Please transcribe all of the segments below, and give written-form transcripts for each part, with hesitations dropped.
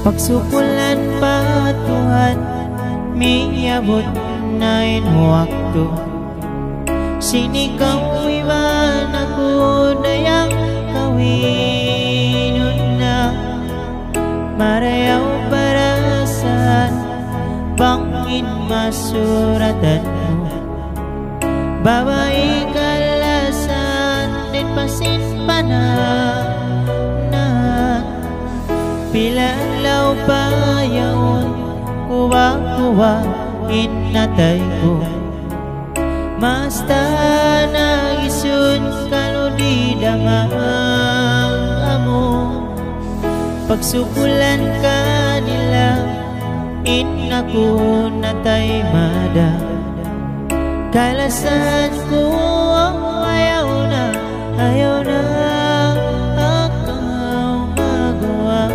Pagsukulan pa Tuhan, miyabot na waktu. Sinikaw iwan ako dayang kawinun na marayaw para saan bangin masuratan mo. Babae kalasan din pasin pananan. Pila law pa yaon kuwa-kuwa inatay ko. Masta na isun kalo di damang amo. Pagsukulan ka nila inaku natay mada. Kalasan ko ayaw na akaw magawa.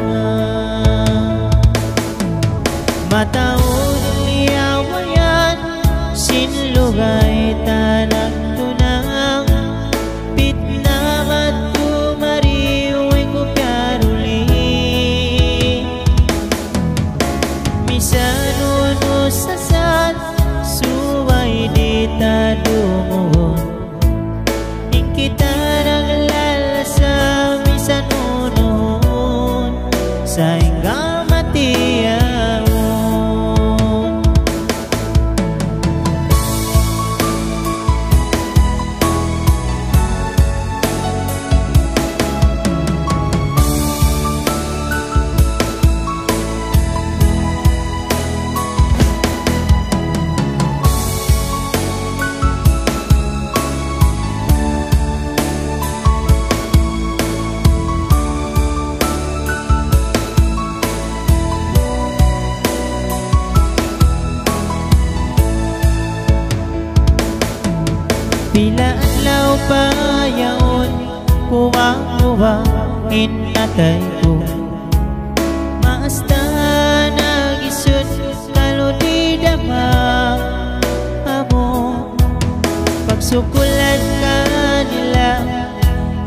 Mataon liyawayan sinlugay tanang tunang pitnamat tumariway ko piaruli. Misanuno sasat suway di ta dumuhon. Ing kita naglalasa misanunon sa hinggang matiyan. Pila adlaw pa yaon kuwa-kuwa inatay ko. Maasta nagisod kalo di damang amo. Pagsukulan ka nila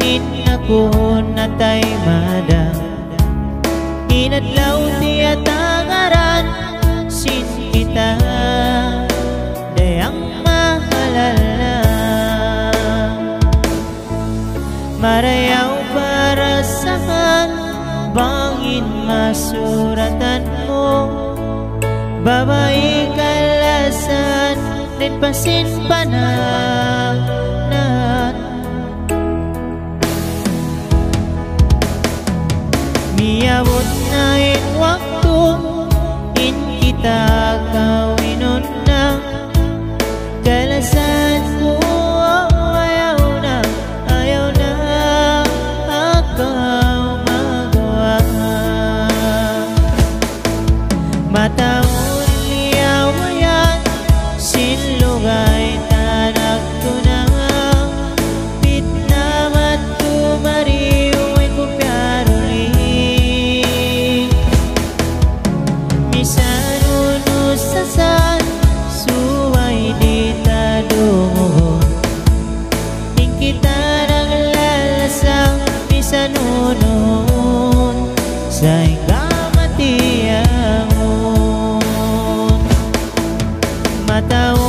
inaku natay mada. Inadlaw ti atangaran sin kita dayang mahalala. Marayaw para saan bangin masuratan mo. Babae kalasan din pasin pananan. Miyabot na waktu in kita kawinon na. Kalasan ko mataon liyawayan sinlugay tanak tunang pitnamat tumariway ko piaruli. Misanuno sasan suway di ta dumuhon. Ing kita naglalasang misanunon sa hinggang matiyan. Mataon